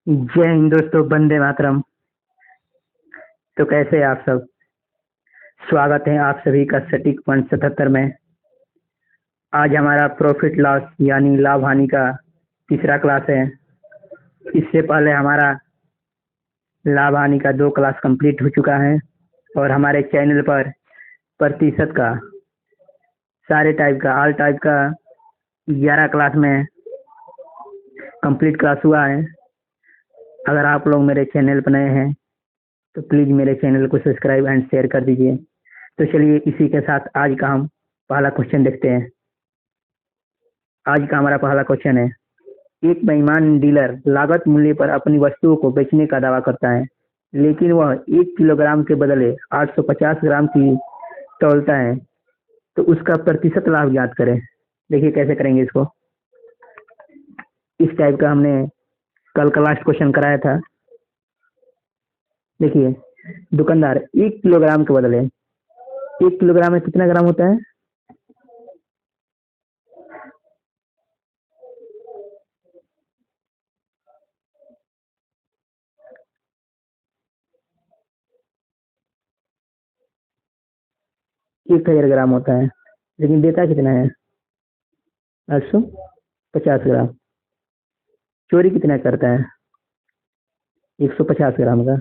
जय हिंद दोस्तों, वंदे मातरम। तो कैसे हैं आप सब? स्वागत है आप सभी का सटीक 177 में। आज हमारा प्रॉफिट लॉस यानी लाभ हानि का तीसरा क्लास है। इससे पहले हमारा लाभ हानि का 2 क्लास कंप्लीट हो चुका है और हमारे चैनल पर प्रतिशत का सारे टाइप का ऑल टाइप का 11 क्लास में कंप्लीट क्लास हुआ है। अगर आप लोग मेरे चैनल पर नए हैं तो प्लीज़ मेरे चैनल को सब्सक्राइब एंड शेयर कर दीजिए। तो चलिए इसी के साथ आज का हम पहला क्वेश्चन देखते हैं। आज का हमारा पहला क्वेश्चन है, एक बेईमान डीलर लागत मूल्य पर अपनी वस्तुओं को बेचने का दावा करता है, लेकिन वह 1 किलोग्राम के बदले 850 ग्राम की तौलता है, तो उसका प्रतिशत लाभ ज्ञात करें। देखिए कैसे करेंगे इसको। इस टाइप का हमने कल का लास्ट क्वेश्चन कराया था। देखिए, दुकानदार 1 किलोग्राम के बदले 1 किलोग्राम में कितना ग्राम होता है? 1000 ग्राम होता है, लेकिन देता कितना है? 850 ग्राम। चोरी कितना करता है? 150 ग्राम का।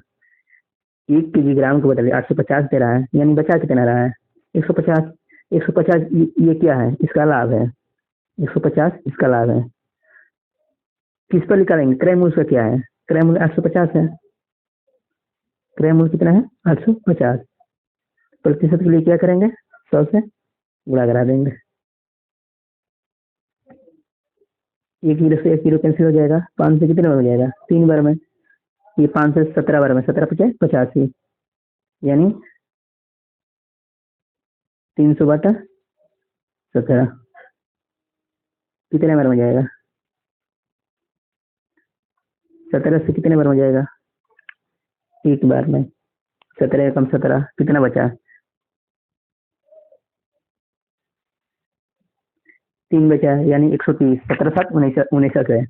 1 किलोग्राम के बदले 850 दे रहा है, यानी बचा कितना रहा है? 150। 150 ये क्या है? इसका लाभ है। 150 इसका लाभ है। किस पर निकालेंगे? क्रय मूल्य का क्या है? क्रय मूल्य 850 है। क्रय मूल्य कितना है? 850। प्रतिशत के लिए क्या करेंगे? 100 से गुणा करा देंगे। 1 किलो से 1 किलो कैंसिल हो जाएगा। 5 से कितने बार हो जाएगा? 3 बार में। ये 5 से 17 बार में, 17 पचास 85, यानी 300 बटा 17 कितने बार में जाएगा? 17 से कितने बार में जाएगा? एक बार में। 17 कम 17 कितना बचा? 3 बचा, यानी 130। 17 7 19 है।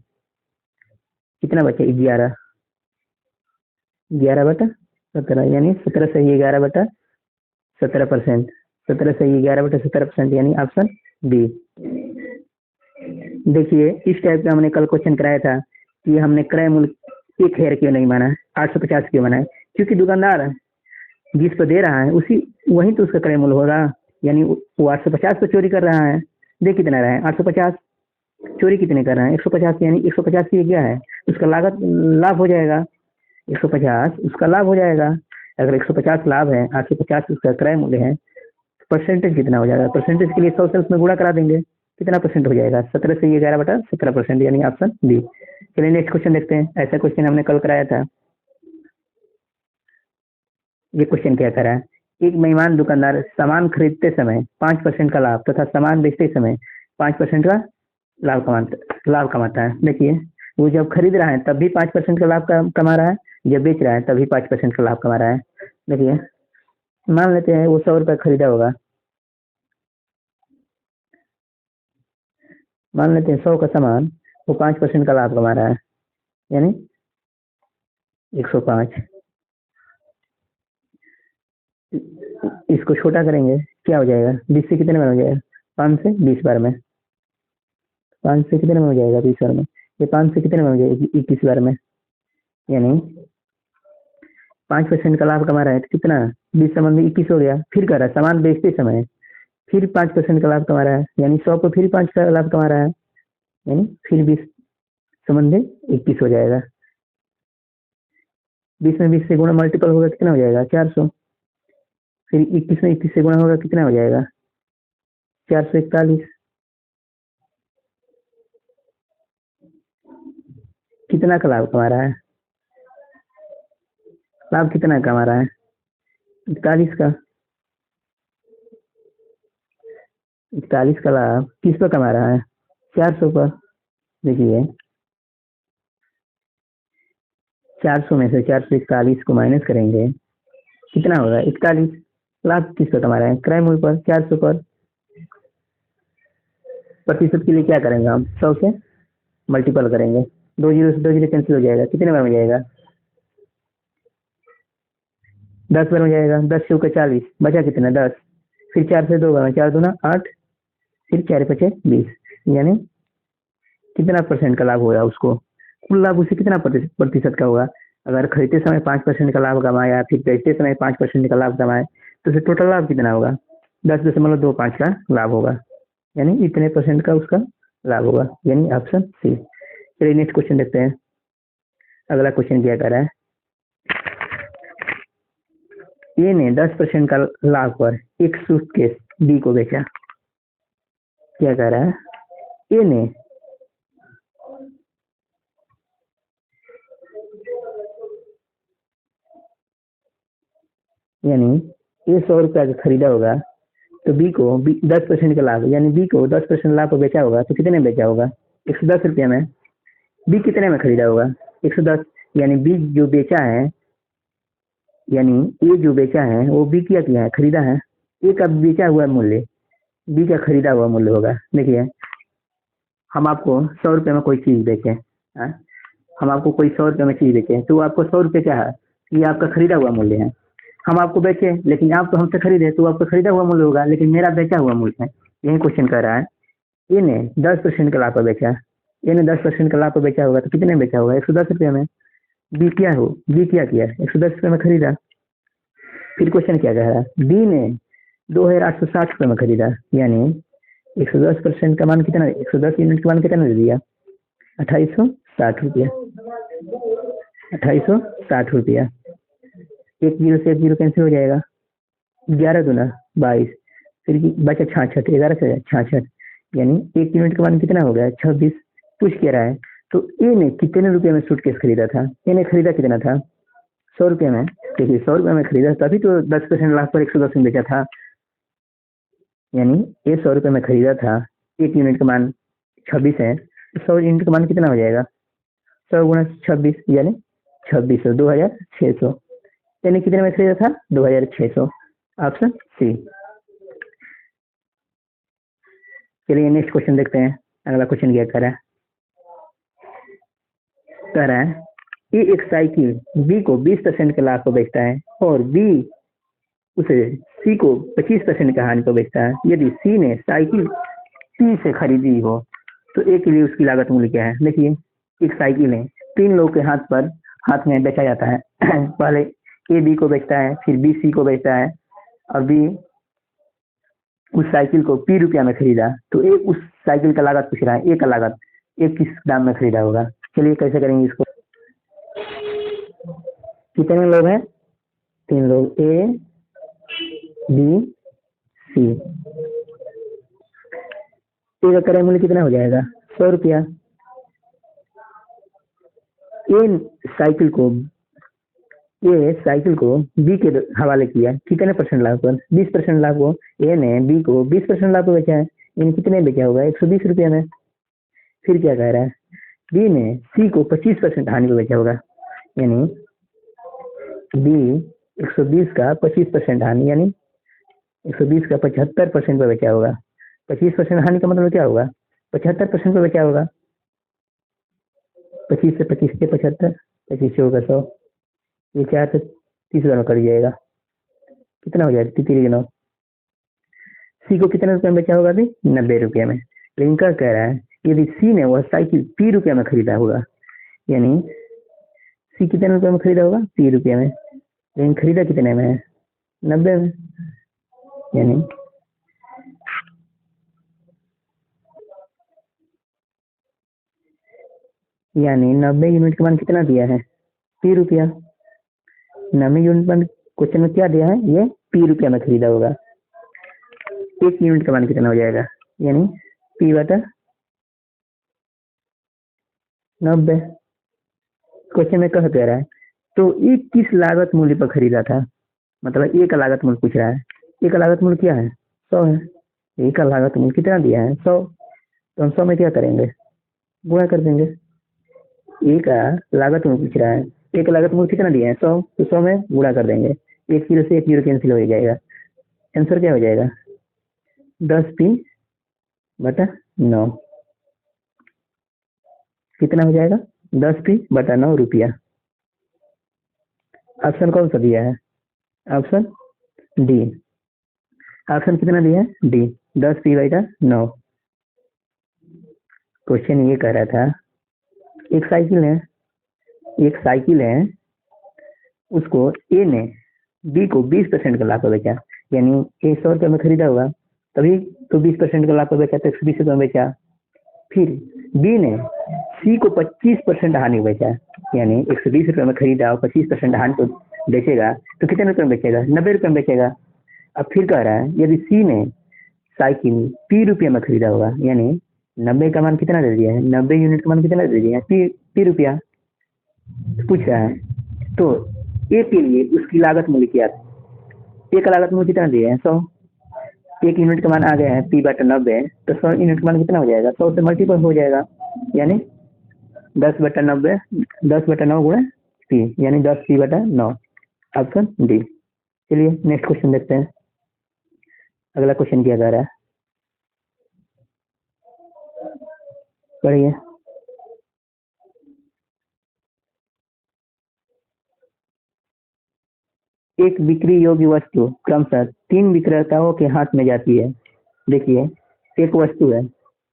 कितना बचा? 11। 11 बटा 17, यानी 17 सही 11 बटा 17%। 17 सही 11 बटा 17%, यानी ऑप्शन डी। देखिए, इस टाइप का हमने कल क्वेश्चन कराया था कि हमने क्रय मूल्य 1000 क्यों नहीं माना, 850 क्यों माना है? क्योंकि दुकानदार जिस पर दे रहा है उसी वही तो उसका क्रय मूल्य होगा। यानी वो 850 पे चोरी कर रहा है। दे कितना रहा है? 850। चोरी कितने कर रहा है? 150, यानी 150 की क्या है? उसका लागत लाभ हो जाएगा। 150 उसका लाभ हो जाएगा। अगर 150 लाभ है, 850 उसका क्रय मूल्य है, परसेंटेज कितना हो जाएगा? परसेंटेज के लिए 100 से उसमें गुणा करा देंगे। कितना परसेंट हो जाएगा? 17 से 11 बटा 17%, यानी ऑप्शन डी। चलिए नेक्स्ट क्वेश्चन देखते हैं। ऐसा क्वेश्चन हमने कल कराया था। ये क्वेश्चन क्या करा है? एक बेईमान दुकानदार सामान खरीदते समय 5% का लाभ तथा सामान बेचते समय 5% का लाभ कमाता है। देखिए, वो जब खरीद रहा है तब भी 5% का लाभ कमा रहा है, जब बेच रहा है तभी 5% का लाभ कमा रहा है। देखिए, मान लेते हैं वो 100 रुपये खरीदा होगा। मान लेते हैं 100 का सामान, वो 5% का लाभ कमा रहा है, यानी 105। इसको छोटा करेंगे, क्या हो जाएगा? 20 से कितने में हो जाएगा? 5 से 20 बार में। 5 से कितने में हो जाएगा? 20 बार में। ये 5 से कितने में हो जाएगा? 21 बार में। यानी 5% का लाभ कमा रहा है तो कितना? 20 सामान में 21 हो गया। फिर कह रहा है सामान बेचते समय फिर 5% का लाभ कमा रहा है, यानी 100 पे फिर 5 का लाभ कमा रहा है, यानी फिर 20 संबंध 21 हो जाएगा। 20 में 20 से गुणा मल्टीपल होगा, कितना हो जाएगा? 400। फिर 21 में 21 से गुणा होगा, कितना हो जाएगा? 441। कितना का लाभ कमा रहा है? लाभ कितना कमा रहा है? 41 का। 41 का लाभ किस पर कमा रहा है? 400 पर। देखिए, 400 में से 441 को माइनस करेंगे, कितना होगा? 41। लाभ किस पर कमा रहा है? क्रय मूल्य पर, 400 पर। प्रतिशत के लिए क्या करेंगे हम? 100 से मल्टीपल करेंगे, दो जीरो से दो जीरो कैंसिल हो जाएगा, कितने बार में जाएगा? 10 बार में जाएगा। 10 चौके 40, बचा कितना? 10। फिर 4 से 2 बार में, 4 दूना 8, फिर 4 पचे 20, यानी कितना परसेंट का लाभ होगा उसको? कुल लाभ उसे कितना प्रतिशत का होगा? अगर खरीदते समय 5% का लाभ कमाया, फिर बेचते समय 5% का लाभ कमाए, तो उसे टोटल लाभ कितना होगा? 10.25 का लाभ होगा, यानी इतने परसेंट का उसका लाभ होगा, यानी ऑप्शन सी। चलिए नेक्स्ट क्वेश्चन देखते हैं। अगला क्वेश्चन क्या कर रहा है? ए ने 10% का लाभ पर एक सूटकेस बी को बेचा। क्या कह रहा है? ए ने यानी ए 100 रुपया का खरीदा होगा, तो बी को 10% का लाभ, यानी बी को 10% लाभ पर बेचा होगा, तो कितने में बेचा होगा? 110 रुपया में। बी कितने में खरीदा होगा? 110, यानी बी जो बेचा है, यानी ए जो बेचा है वो बी किया है, खरीदा है। ए का बेचा हुआ मूल्य बी का खरीदा हुआ मूल्य होगा। देखिए, हम आपको 100 रुपये में कोई चीज बेचे, हम आपको कोई 100 रुपये में चीज बेचे, तो आपको 100 रुपये क्या है? ये आपका खरीदा हुआ मूल्य है। हम आपको बेचे, लेकिन आप तो हमसे खरीदे, तो आपका खरीदा हुआ मूल्य होगा, लेकिन मेरा बेचा हुआ मूल्य है। यही क्वेश्चन कर रहा है। ए ने 10% का लाभ पर बेचा, ए ने 10% का लाभ पर बेचा होगा, तो कितने में बेचा होगा? 110 रुपये में। बी क्या किया? 110 रुपये में खरीदा। फिर क्वेश्चन क्या कह रहा है? बी ने 2860 रुपये में खरीदा, यानी 110% का मान कितना? 110 यूनिट का मान कितना दे दिया? 2860 रुपया। 2860 रुपया। एक जीरो से एक जीरो कैंसिल हो जाएगा, 11 दूना 22, फिर बचा 66, 11 से 66, यानी एक यूनिट का मान कितना हो गया? 26। पूछ क्या रहा है? तो ए ने कितने रुपए में सूटकेस खरीदा था? ए ने खरीदा कितना था? 100 रुपये में। देखिए, 100 रुपये में खरीदा, तभी तो 10% लाभ पर 110 में बेचा था, यानी ये 100 रुपये में खरीदा था। एक यूनिट का मान 26 है, तो 100 यूनिट का मान कितना हो जाएगा? 100 गुणा 26, यानी 2600, 2600, यानी कितने में खरीदा था? 2600। Option C. चलिए नेक्स्ट क्वेश्चन देखते हैं। अगला क्वेश्चन क्या कह रहा है? कह रहा है ये एक साइकिल बी को 20% के लाभ को बेचता है, और बी उसे सी को 25% का हानि को बेचता है। यदि सी ने साइकिल सी से खरीदी हो, तो ए के लिए उसकी लागत मूल्य क्या है? देखिए, एक साइकिल है, 3 लोग के हाथ में बेचा जाता है। पहले ए बी को बेचता है, फिर बी सी को बेचता है, और बी उस साइकिल को पी रुपया में खरीदा, तो ए उस साइकिल का लागत पूछ रहा है। ए का लागत ए किस दाम में खरीदा होगा? चलिए कैसे करेंगे इसको? कितने लोग हैं? 3 लोग, ए बी सी। ए का क्रय मूल्य कितना हो जाएगा? 100 रुपया। ए साइकिल को बी के हवाले किया, कितने परसेंट लाभ पर? 20% लाभ को। ए ने बी को 20% लाभ पर बेचा है, इन कितने बेचा होगा? 120 रुपया में। फिर क्या कह रहा है? बी ने सी को 25% हानि पर बेचा होगा, यानी बी 120 का 25% हानि, यानी 120 का 75% पर बेचा होगा। 25% हानि का मतलब क्या होगा? 75% पर बेचा होगा। 25 से 25 से 75, 25 से होगा 100, ये 4 से 30 बार में कट जाएगा, कितना हो जाएगा? 3 सी को कितने रुपए में बेचा होगा? अभी 90 रुपये में। लेकिन क्या कह रहा है? यदि सी ने वह साइकिल पी रुपये में खरीदा होगा, यानी सी कितने रुपये में खरीदा होगा? 3 रुपये में, लेकिन खरीदा कितने में है? 90 में, यानी 90 यूनिट का मान कितना दिया है? 3 रुपया। 90 यूनिट मान क्वेश्चन में क्या दिया है? ये 3 रुपया में खरीदा होगा। एक यूनिट का मान कितना हो जाएगा? यानी पी बटा 90। क्वेश्चन में कह कह रहा है, तो ये किस लागत मूल्य पर खरीदा था? मतलब ए का लागत मूल्य पूछ रहा है। ए का लागत मूल्य क्या है? 100 है। ए का लागत मूल्य कितना दिया है? 100। तो हम 100 में क्या करेंगे? गुणा कर देंगे। ए का लागत मूल्य पूछ रहा है, ए का लागत मूल्य कितना दिया है? 100, तो 100 में गुणा कर देंगे। 1 जीरो से 1 जीरो कैंसिल हो जाएगा, आंसर क्या हो जाएगा? 10 बटा 9, कितना हो जाएगा? 10p/9 रुपया। ऑप्शन कौन सा दिया है? Option D. ऑप्शन कितना दिया है? D, 10p/9। क्वेश्चन ये कह रहा था, एक साइकिल है, एक साइकिल है, उसको ए ने बी को 20% का लाभ पर बेचा, यानी ए 100 रुपये में खरीदा होगा, तभी तो 20% का लाभ पर बेचा, तो 120 रुपये में बेचा। फिर बी ने सी को 25% हानि बेचा, यानी 120 रुपये में खरीदा और 25% हानि तो बेचेगा, तो कितने रुपये में बेचेगा? 90 रुपये में बेचेगा। अब फिर कह रहा है यदि सी ने साइकिल पी रुपये में खरीदा होगा, यानी 90 का मान कितना दे दिया है? 90 यूनिट का मान कितना दे दिया है? पी रुपया पूछ रहा है। तो ए के लिए उसकी लागत मूल्य क्या है? ए का लागत मूल्य कितना दिया है? 100। एक यूनिट का मान आ गया है p/90, तो 100 यूनिट का मान कितना हो जाएगा? 100 से मल्टीपल हो जाएगा, यानी 10/90, 10/9 गुणा p, यानी 10p/9। Option D. चलिए नेक्स्ट क्वेश्चन देखते हैं। अगला क्वेश्चन क्या कह रहा है, पढ़िए। एक बिक्री योग्य वस्तु क्रमशः 3 विक्रेताओं के हाथ में जाती है। देखिए, एक वस्तु है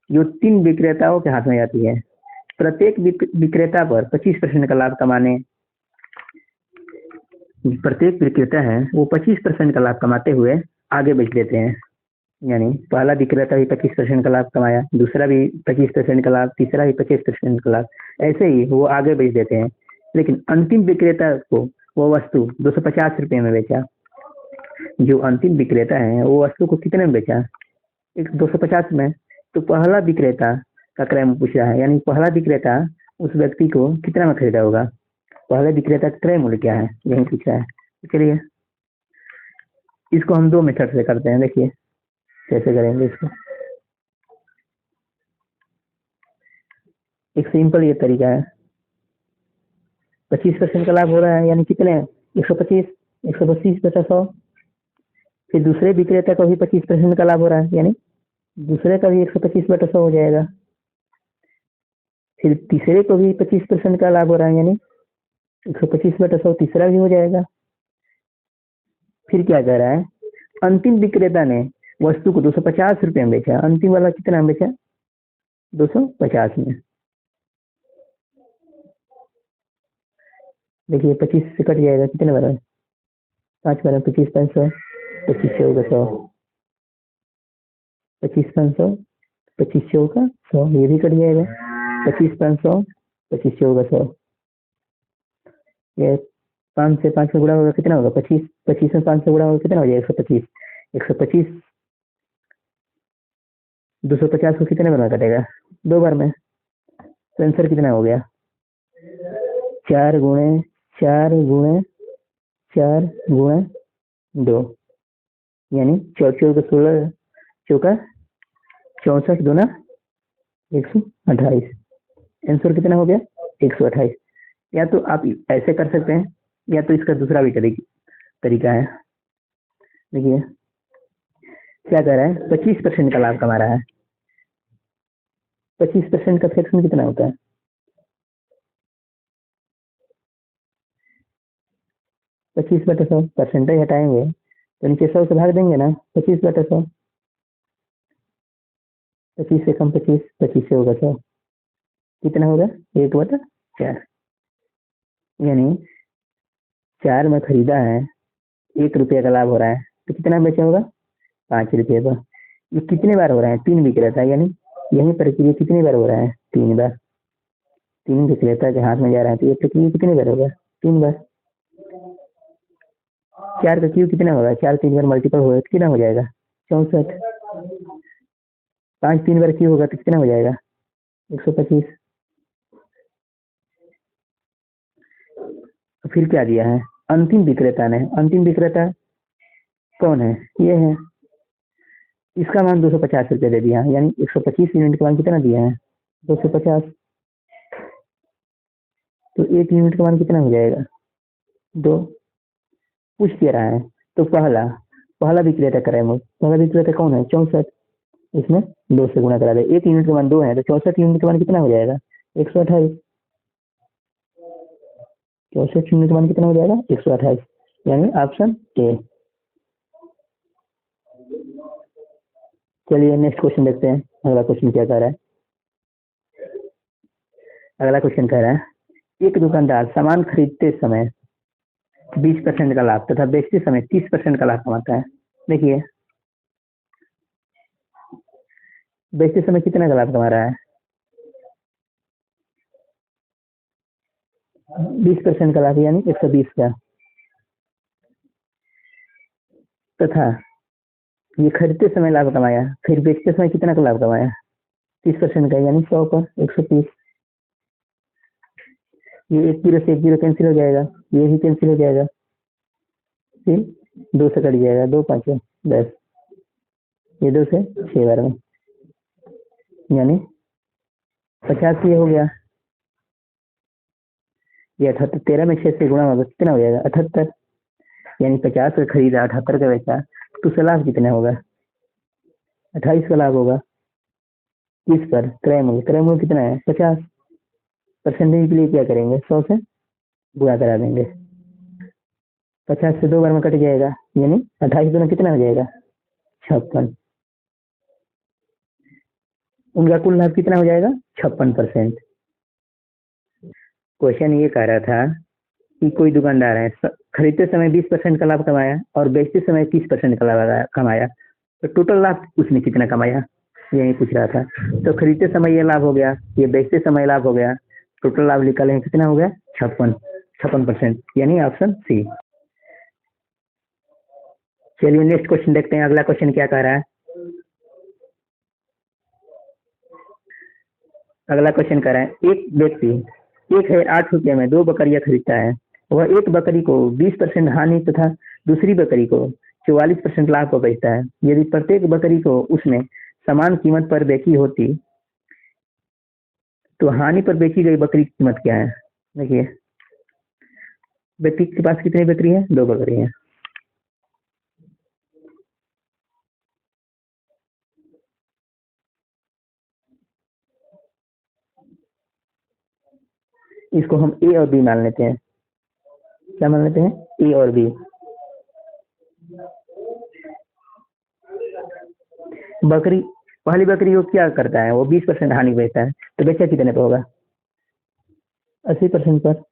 जो 3 विक्रेताओं के हाथ में जाती है। प्रत्येक विक्रेता पर 25% का लाभ कमाने, प्रत्येक विक्रेता है वो 25% का लाभ कमाते हुए आगे बेच देते हैं। यानी पहला विक्रेता भी 25% का लाभ कमाया, दूसरा भी 25% का लाभ, तीसरा भी 25% का लाभ, ऐसे ही वो आगे बेच देते हैं। लेकिन अंतिम विक्रेता को वो वस्तु 250 रुपये में बेचा। जो अंतिम विक्रेता है वो वस्तु को कितने में बेचा? 250 में। तो पहला विक्रेता का क्रय मूल्य पूछ रहा है, यानी पहला विक्रेता उस व्यक्ति को कितना में खरीदा होगा? पहले विक्रेता का क्रय मूल्य क्या है, यही पूछ रहा है। तो चलिए इसको हम 2 मेथड से करते हैं। देखिए कैसे करेंगे इसको। एक सिंपल ये तरीका है, 25% का लाभ हो रहा है, यानी कितने? 125, 125/100। फिर दूसरे विक्रेता को भी 25% का लाभ हो रहा है, यानी दूसरे का भी 125/100 हो जाएगा। फिर तीसरे को भी 25% का लाभ हो रहा है, यानी 125/100 तीसरा भी हो जाएगा। फिर क्या कह रहा है, अंतिम विक्रेता ने वस्तु को 250 रुपये में बेचा। अंतिम वाला कितना में बेचा? 250 में। देखिए 25 से कट जाएगा, कितने बार? 5 बार, 25 5 100, 25 से होगा 100, 25 500, 25 से होगा 100, ये भी कट जाएगा। 25 500, 25 से होगा 100, ये 5 से 5 में गुणा होगा, कितना होगा? 25, 25 में 5 से गुणा होगा, कितना हो जाएगा? 125, 125, 250 को कितने बार में कटेगा? 2 बार में। तो आंसर कितना हो गया? 4 गुणे 4 गुणे 4 गुणे 2, यानी 4 16 चौका 64 दूना 128। आंसर कितना हो गया? 128। या तो आप ऐसे कर सकते हैं, या तो इसका दूसरा भी तरीका है। देखिए क्या कर रहा है, 25% का लाभ कमा रहा है। 25% का फ्रैक्शन कितना होता है? 25/100, परसेंटेज हटाएंगे तो नीचे 100 से भाग देंगे ना। 25/100, 25 से कम 25, 25 से होगा 100, कितना होगा? 1/4। यानी 4 में खरीदा है, 1 रुपये का लाभ हो रहा है, तो कितना बेचा होगा? 5 रुपये का। ये कितने बार हो रहा है? 3 विक्रेता, यानी यही प्रक्रिया कितनी बार हो रहा है? 3 बार। 3 विक्रेता के हाथ में जा रहा है, तो ये प्रक्रिया कितनी बार होगा? 3 बार। 4 का क्यूब कितना होगा? 4 3 बार मल्टीपल होगा, कितना हो जाएगा? 64। 5 3 बार क्यूब होगा तो कितना हो जाएगा? 125। फिर क्या दिया है? अंतिम विक्रेता ने, अंतिम विक्रेता कौन है? ये है। इसका मान 250 रुपये दे दिया, यानी 125 यूनिट का मान कितना दिया है? 250। तो 1 यूनिट का मान कितना हो जाएगा? 2। पूछ दे रहा है, तो पहला विक्रेता करें, पहला विक्रेता कौन है? 64। इसमें 2 से गुणा करा दे। 1 यूनिट का मान 2 है, तो 64 यूनिट का मान कितना हो जाएगा? 128। 64 का मान कितना हो जाएगा 128, यानी ऑप्शन ए। चलिए नेक्स्ट क्वेश्चन देखते हैं, अगला क्वेश्चन क्या कह रहा है। अगला क्वेश्चन कह रहा है एक दुकानदार सामान खरीदते समय 20% का लाभ तथा बेचते समय 30% का लाभ कमाता है। देखिए बेचते समय कितना का लाभ कमा रहा है, 20% का लाभ यानी 120 का, तथा ये खरीदते समय लाभ कमाया, फिर बेचते समय कितना का लाभ कमाया 30% का, यानी 100 पर 130। ये एक जीरो से एक जीरो कैंसिल हो जाएगा, ये भी कैंसिल हो जाएगा, फिर 2 से कट जाएगा, 2 5 10, ये 2 से 6 बार में, यानी 50 ये हो गया। ये 78, 13 में 6 से गुणा होगा कितना हो जाएगा 78, यानी 50 का खरीदा 78 का बेचा, तो उसका लाभ कितना होगा 28 का लाभ होगा। किस पर क्रय मूल्य, क्रय मूल्य कितना है 50, परसेंटेज के लिए क्या करेंगे 100 से गुणा करा देंगे, 50 से 2 बार में कट जाएगा, यानी 28 गुना कितना हो जाएगा 56। उनका कुल लाभ कितना हो जाएगा 56%। क्वेश्चन ये कह रहा था कि कोई दुकानदार है खरीदते समय 20% का लाभ कमाया और बेचते समय 30% का लाभ कमाया, तो टोटल लाभ उसने कितना कमाया यही पूछ रहा था। तो खरीदते समय ये लाभ हो गया, ये बेचते समय लाभ हो गया, टोटल लाभ निकालें कितना हो गया 56%, यानी ऑप्शन सी। चलिए नेक्स्ट क्वेश्चन देखते हैं, अगला क्वेश्चन क्या कह रहा है। अगला क्वेश्चन कह रहा है एक व्यक्ति 1008 में 2 बकरियां खरीदता है, वह एक बकरी को 20% हानि तथा दूसरी बकरी को 44% लाभ पर बेचता है। यदि प्रत्येक बकरी को उसने समान कीमत पर बेची होती तो हानि पर बेची गई बकरी की कीमत क्या है। देखिए व्यक्ति के पास कितनी बकरी है 2 बकरी है, इसको हम ए और बी मान लेते हैं। क्या मान लेते हैं ए और बी। बकरी पहली बकरी को क्या करता है वो 20% हानि बेचता है, तो बेचा कितने पे होगा 80% पर,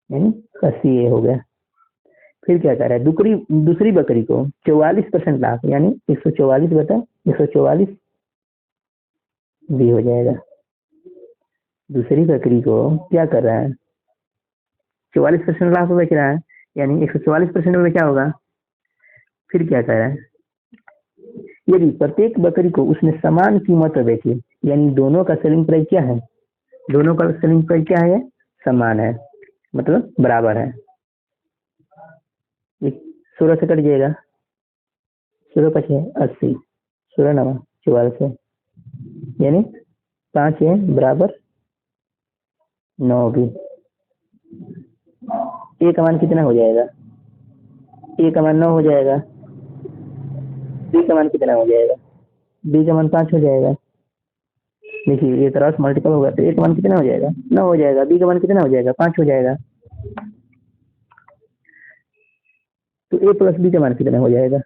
यानी 80 ये हो गया। फिर क्या कर रहा है दूसरी बकरी को 44% लाभ, यानी 144 बटा 144 भी हो जाएगा। दूसरी बकरी को क्या कर रहा है 44% लाभ बेच रहा है, यानी 144% में क्या होगा। फिर क्या कर रहा है यदि प्रत्येक बकरी को उसने समान कीमत पर बेची, यानी दोनों का सेलिंग प्राइस क्या है, दोनों का सेलिंग प्राइस क्या है समान है, मतलब बराबर है। 16 से कट जाएगा, 16 5 80, 16 9 44 है, यानी 5 है बराबर 9 भी। ए का मान कितना हो जाएगा, ए का मान 9 हो जाएगा, बी का मान कितना हो जाएगा, बी का मान 5 हो जाएगा। देखिए ये क्रॉस मल्टीपल होगा तो ए का मान कितना हो जाएगा 9 हो जाएगा, बी का मान कितना हो जाएगा 5 हो जाएगा, तो ए प्लस बी का मान कितना हो जाएगा।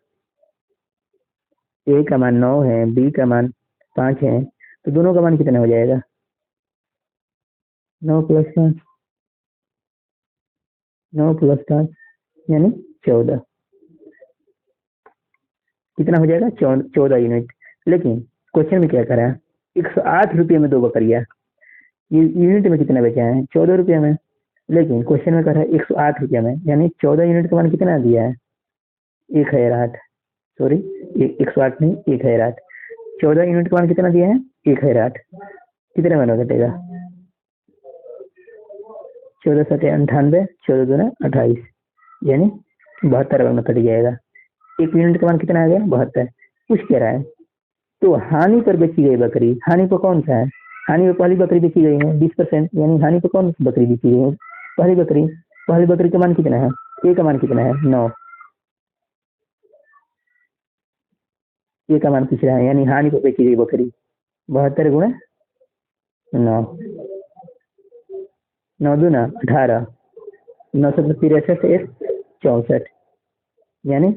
ए का मान 9 है, बी का मान 5 है, तो दोनों का मान कितना हो जाएगा 9 प्लस 5, 9 प्लस 5 यानी 14, कितना हो जाएगा 14 यूनिट। लेकिन क्वेश्चन में क्या करा है 108 रुपये में 2 बकरियां, ये यूनिट में कितना बेचा है 14 रुपये में, लेकिन क्वेश्चन में कह रहा है 108 रुपये में, यानी 14 यूनिट का मान कितना दिया है 1008, सॉरी 108 नहीं 1008, 14 यूनिट का मान कितना दिया है 1008, कितने में घटेगा 14 7 98, 14 दूना 28, यानी 72 में कट जाएगा। एक यूनिट का मान कितना आ गया 72। कुछ कह रहा है तो हानि पर बेची गई बकरी, हानि पर कौन सा है, हानि पर पहली बकरी बेची गई है 20%, यानी हानि पर कौन सी बकरी बेची गई है पहली बकरी, पहली बकरी का मान कितना है ए का मान कितना है 9, ए का मान पूछ रहा है, यानी हानि पर बेची गई बकरी 72 गुणा 9, 9 दूना 18, 963 एस 64, यानी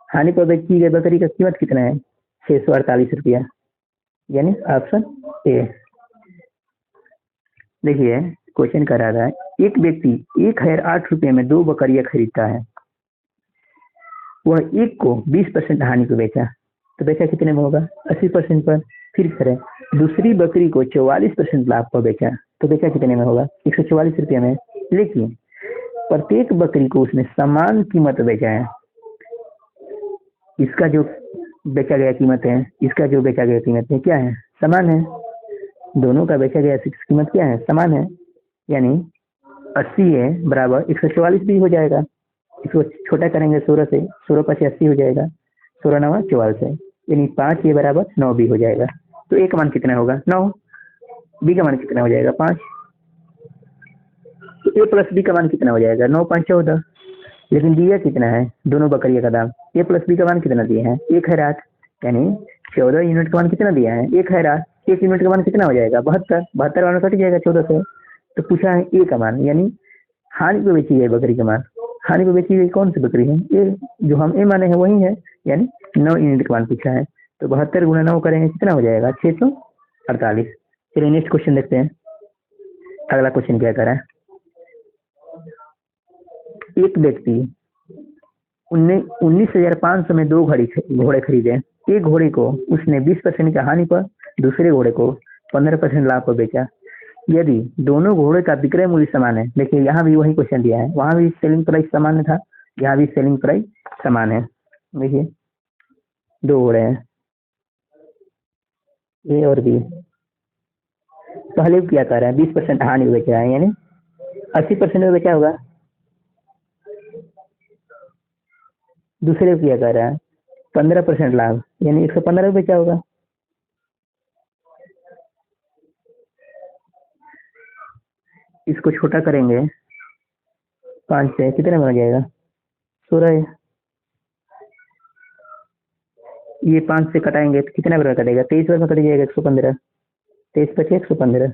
हानि पर बेची गई बकरी का कीमत कितना है? 648 रुपया, यानी ऑप्शन ए। देखिए क्वेश्चन कर रहा है एक व्यक्ति 1008 रुपये में 2 बकरियां खरीदता है। वह एक को 20% हानि को बेचा, तो बेचा कितने में होगा? 80% पर। फिर करें दूसरी बकरी को 44% लाभ पर बेचा, तो बेचा कितने में होगा? 144 रुपये में। लेकिन प्रत्येक बकरी को उसने समान कीमत बेचा है। इसका जो बेचा गया कीमत है, इसका जो बेचा गया कीमत है क्या है? समान है। दोनों का बेचा गया कीमत क्या है? समान है, यानी 80 है बराबर 144 भी हो जाएगा। इसको छोटा करेंगे 16 से, 16 5 80 हो जाएगा, 16 9 44 है, यानी 5 ये बराबर 9 भी हो जाएगा। तो ए का मान कितना होगा? 9। बी का मान कितना हो जाएगा? 5। तो ए प्लस बी का मान कितना हो जाएगा? 9 5 14। लेकिन दिया कितना है दोनों बकरियों का दाम? ए प्लस बी का मान कितना दिए हैं? 1 है रात, यानी 14 यूनिट का मान कितना दिया है? 1 है रात, 1 यूनिट का मान कितना हो जाएगा? 72। 72 मान कट जाएगा 14 से। तो पूछा है ए का मान, यानी हानि को बेची गई बकरी का मान। हानि को बेची गई कौन सी बकरी है? ये जो हम ए माने हैं वही है, यानी 9 यूनिट का मान पूछा है। तो 72 गुना 9 करेंगे कितना हो जाएगा? 648। चलिए नेक्स्ट क्वेश्चन देखते हैं। अगला क्वेश्चन क्या करा है? एक व्यक्ति 19,500 में 2 घोड़े खरीदे। एक घोड़े को उसने 20% का हानि पर, दूसरे घोड़े को 15% लाभ पर बेचा। यदि दोनों घोड़े का विक्रय मूल्य समान है, देखिए यहाँ भी वही क्वेश्चन दिया है, वहां भी सेलिंग प्राइस समान था, यहाँ भी सेलिंग प्राइस समान है। देखिए 2 घोड़े हैं ए और बी। पहले क्या कर रहा है? 20% हानि बेच रहा है, यानी 80% में बेचा होगा। दूसरे क्या कर रहा है? 15% लाभ, यानी 115 में बेचा होगा। इसको छोटा करेंगे 5 से, कितने में हो जाएगा? 16 है। ये 5 से कटाएंगे तो कितना बार कटेगा? 23 बार में कट जाएगा 115। 23 बचे 115।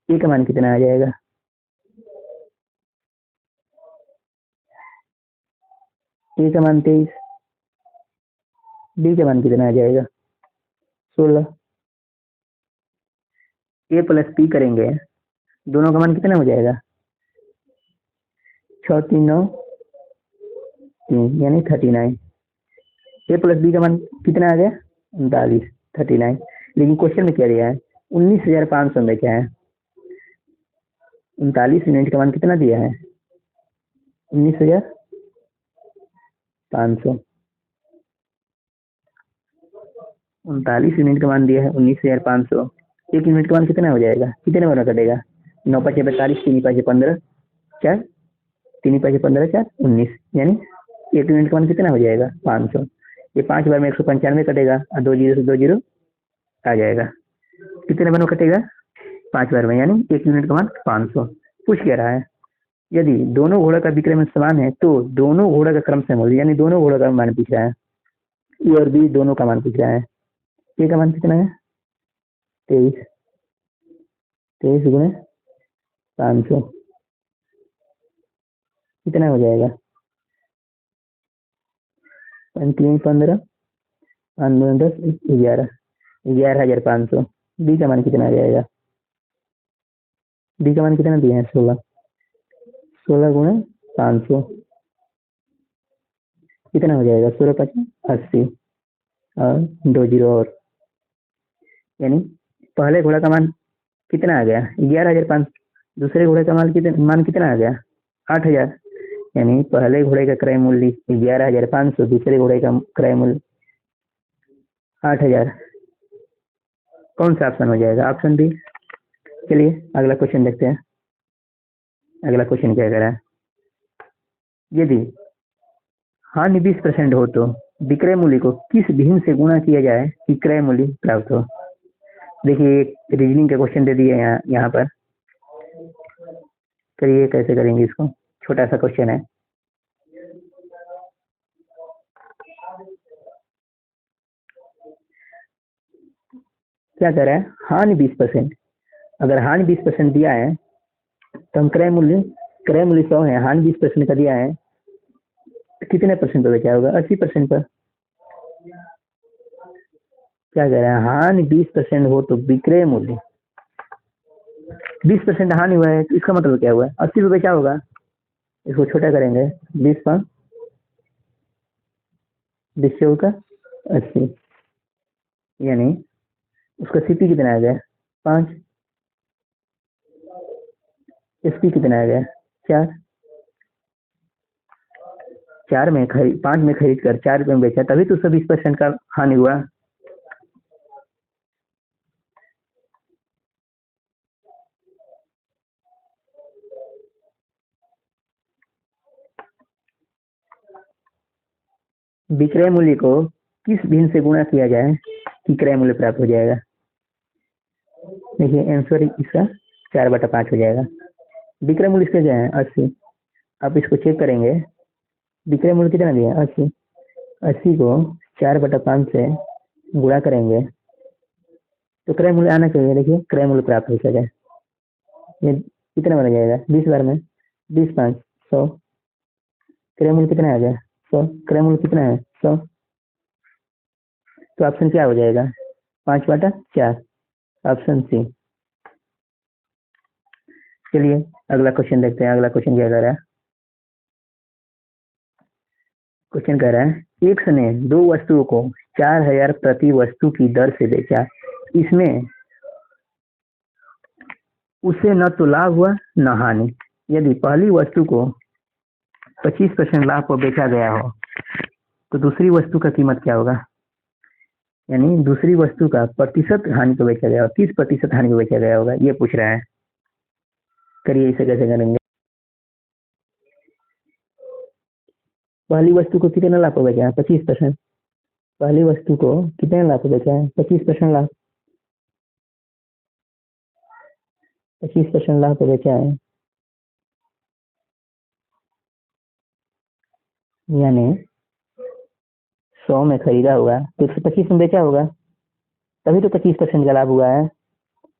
ए का मान कितना आ जाएगा? ए का मान 23। बी का मान कितना आ जाएगा? 16। ए प्लस बी करेंगे, दोनों का मान कितना हो जाएगा? 6 3 9 3, यानी 39। ए प्लस बी का मान कितना आ गया? 39, 39। लेकिन क्वेश्चन में क्या दिया है? 19,500 में क्या है? 39 यूनिट का मान कितना दिया है? 19,500। 39 यूनिट का मान दिया है 19,500। एक यूनिट का मान कितना हो जाएगा? कितने में कटेगा? 9 5 42, 3 5 15, 4 3 5 15 4 19, यानी एक यूनिट का मान कितना हो जाएगा? 500। ये 5 बार में 195 कटेगा और 2 जीरो से 2 जीरो आ जाएगा। कितने बार में कटेगा? 5 बार में, यानी एक यूनिट का मान 500। पूछ क्या रहा है? यदि दोनों घोड़ा का विक्रय में समान है तो दोनों घोड़ा का क्रम से मूल्य, यानी दोनों घोड़ा का मान पूछ रहा है। ए और बी दोनों का मान पूछ रहा है। ए का मान कितना है? 23। 23 गुणे 500 कितना हो जाएगा? 3 15, 5 2 10, 11, 11,500। बी का मान कितना आ जाएगा? बी का मान कितना दिया है? 16। 16 गुणे 500 कितना हो जाएगा? 16 5 80 और 2 जीरो और, यानी पहले घोड़ा का मान कितना आ गया? 11,500। दूसरे घोड़े का मान कितना आ गया? 8,000। यानी पहले घोड़े का क्रय मूल्य 11,500, दूसरे घोड़े का क्रय मूल्य 8,000। कौन सा ऑप्शन हो जाएगा? Option B. चलिए अगला क्वेश्चन देखते हैं। अगला क्वेश्चन क्या कह रहा है? यदि हानि 20% हो तो विक्रय मूल्य को किस भिन्न से गुणा किया जाए कि क्रय मूल्य प्राप्त हो? देखिए एक रीजनिंग का क्वेश्चन दे दिया यहाँ पर। करिए कैसे करेंगे इसको? छोटा सा क्वेश्चन है। क्या कह रहा है, हानि 20%। अगर हानि 20% दिया है तो हम क्रय मूल्य 100 है, हानि 20% का दिया है तो कितने परसेंट पे बेचा होगा, 80% पर। क्या कह रहा है, हानि 20% हो तो विक्रय मूल्य 20% हानि हुआ है, तो इसका मतलब क्या हुआ, 80 पे बेचा होगा। इसको छोटा करेंगे, 20 का 80, यानी उसका सीपी कितना आ गया, 5, एसपी कितना आ गया, 4। 5 में खरीद कर 4 रुपए में बेचा, तभी तो उसका 20% का हानि हुआ। विक्रय मूल्य को किस भिन्न से गुणा किया जाए कि क्रय मूल्य प्राप्त हो जाएगा। देखिए आंसर इसका 4/5 हो जाएगा। विक्रय मूल्य इसका क्या है, 80। आप इसको चेक करेंगे, विक्रय मूल्य कितना दिया, 80। 80 को 4/5 से गुणा करेंगे तो क्रय मूल्य आना चाहिए। देखिए क्रय मूल्य प्राप्त हो जाएगा, ये कितना बन जाएगा, 20 बार में 20 5 100। क्रय मूल्य कितना आ गया, 100। क्रय मूल्य कितना है, 100। तो ऑप्शन क्या हो जाएगा, 5/4, ऑप्शन सी। चलिए अगला क्वेश्चन देखते हैं। अगला क्वेश्चन क्या कह रहा है, क्वेश्चन कह रहा है एक ने 2 वस्तुओं को 4000 प्रति वस्तु की दर से बेचा, इसमें उसे न तो लाभ हुआ न हानि। यदि पहली वस्तु को 25% लाभ पर बेचा गया हो तो दूसरी वस्तु का कीमत क्या होगा, यानी दूसरी वस्तु का प्रतिशत हानि को बेचा गया हो, 30% हानि को बेचा गया होगा, ये पूछ रहा है। करिए इसे कैसे करेंगे। पहली वस्तु को कितने लाभ पर बेचा है, 25%। पहली वस्तु को कितने लाभ पर बेचा है, 25% लाभ, 25% लाभ पर बेचा है, यानी 100 में खरीदा होगा तो 125 में बेचा होगा, तभी तो 25% का लाभ हुआ है।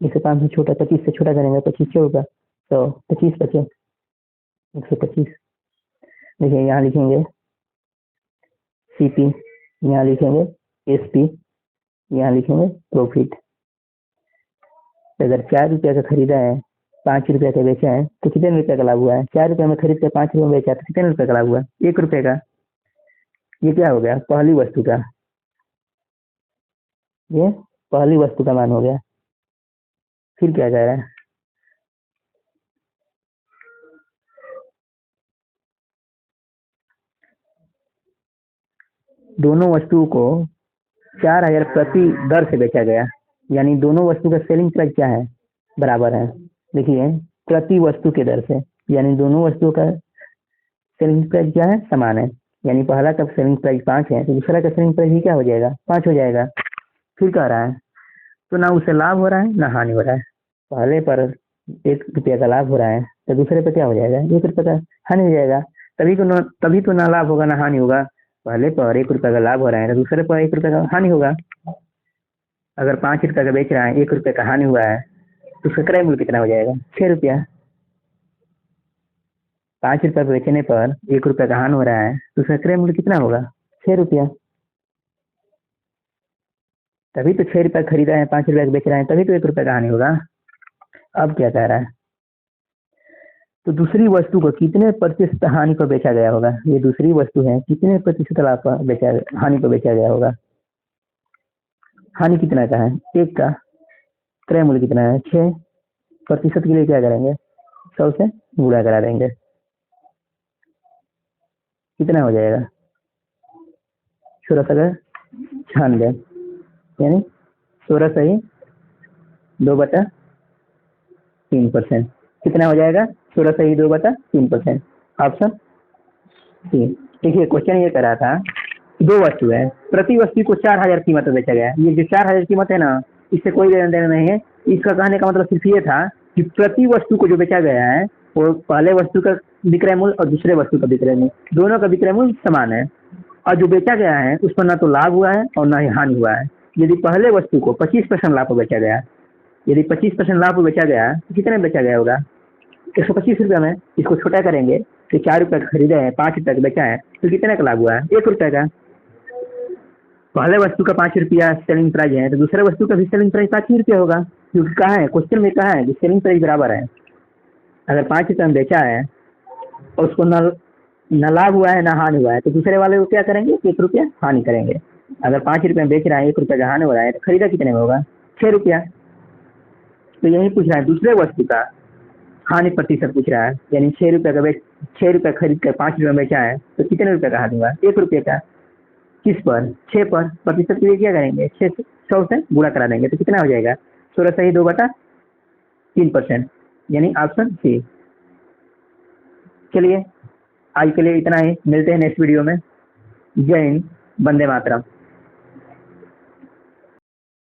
इसे 5 से छोटा, 25 से छोटा करेंगे, 25 होगा 100, 25 बचे 125। देखिए यहाँ लिखेंगे सीपी, यहाँ लिखेंगे एसपी, यहाँ लिखेंगे प्रॉफिट। अगर 4 रुपया का खरीदा है, 5 रुपया का बेचा है तो कितने रुपए का लाभ हुआ है, 4 रुपये में खरीद कर 5 रुपये में बेचा तो कितने रुपए का लाभ हुआ, 1 रुपये का। ये क्या हो गया, पहली वस्तु का, ये पहली वस्तु का मान हो गया। फिर क्या कह रहा है, दोनों वस्तुओं को 4000 प्रति दर से बेचा गया, यानी दोनों वस्तु का सेलिंग प्राइस क्या है, बराबर है। देखिए प्रति वस्तु के दर से, यानी दोनों वस्तुओं का सेलिंग प्राइस क्या है, समान है। यानी पहला का सेलिंग प्राइस 5 है तो दूसरा का सेलिंग प्राइस भी क्या हो जाएगा, 5 हो जाएगा। फिर कह रहा है तो ना उसे लाभ हो रहा है ना हानि हो रहा है। पहले पर 1 रुपया का लाभ हो रहा है तो दूसरे पे क्या हो जाएगा, 1 रुपये का हानि हो जाएगा। तभी तो ना लाभ होगा ना हानि होगा। पहले पर 1 रुपये का लाभ हो रहा है तो दूसरे पर 1 रुपये का हानि होगा। अगर 5 रुपये का बेच रहा है, 1 रुपये का हानि हुआ है तो उसका क्रय मूल्य कितना हो जाएगा, 6 रुपया। 5 रुपये बेचने पर 1 रुपये का हानि हो रहा है तो उसका क्रय मूल्य कितना होगा, 6 रुपया। तभी तो 6 रुपये खरीदा है, 5 रुपये का बेच रहा है, तभी तो 1 रुपये का हानि होगा। अब क्या कह रहा है, तो दूसरी वस्तु को कितने प्रतिशत हानि पर बेचा गया होगा, ये दूसरी वस्तु है, कितने प्रतिशत लाभ पर बेचा, हानि पर बेचा गया होगा। हानि कितना का है, 1 का। क्रय मूल्य कितना है, 6। प्रतिशत के लिए क्या करेंगे, 100 से गुणा करा देंगे, कितना हो जाएगा, 1696, यानी 16 सही 2/3%। कितना हो जाएगा, 16 सही 2/3%, ऑप्शन सी। देखिए क्वेश्चन ये कर रहा था, 2 वस्तु है, प्रति वस्तु को 4000 कीमत में बेचा गया। ये जो 4000 कीमत है ना, इससे कोई लेना देना नहीं है। इसका कहने का मतलब सिर्फ ये था कि प्रति वस्तु को जो बेचा गया है वो पहले वस्तु का विक्रय मूल्य और दूसरे वस्तु का विक्रय मूल्य, दोनों का विक्रय मूल्य समान है। और जो बेचा गया है उस पर ना तो लाभ हुआ है और ना ही हानि हुआ है। यदि पहले वस्तु को 25% लाभ पर बेचा गया, यदि 25% लाभ पर बेचा गया तो कितने में बेचा गया होगा? 125 रुपये में। इसको छोटा करेंगे तो 4 रुपये का खरीदे हैं, 5 रुपये का बेचा है, तो कितने का लाभ हुआ है? 1 रुपये का। पहले वस्तु का 5 रुपया सेलिंग प्राइस है, तो दूसरे वस्तु का भी सेलिंग प्राइस 5 ही रुपया होगा, क्योंकि कहा है क्वेश्चन में, कहा है कि सेलिंग प्राइस बराबर है। अगर 5 रुपये में बेचा है और उसको न लाभ हुआ है न हानि हुआ है, तो दूसरे वाले को क्या करेंगे? 1 रुपया हानि करेंगे। अगर 5 रुपये में बेच रहा है, 1 रुपये का हानि हो रहा है, तो खरीदा कितने में होगा? 6 रुपया। तो यही पूछ रहा है, दूसरे वस्तु का हानि प्रतिशत पूछ रहा है, यानी 6 रुपये का 6 रुपये खरीद कर 5 रुपये में बेचा है, तो कितने रुपये का हानि हुआ? 1 रुपये का। किस पर? 6 पर। प्रतिशत के लिए क्या करेंगे? 600 से गुणा करा देंगे, तो कितना हो जाएगा? 16 सही 2/3%, यानी ऑप्शन सी। चलिए आज के लिए इतना ही, मिलते हैं नेक्स्ट वीडियो में। जय हिंद, वंदे मातरम।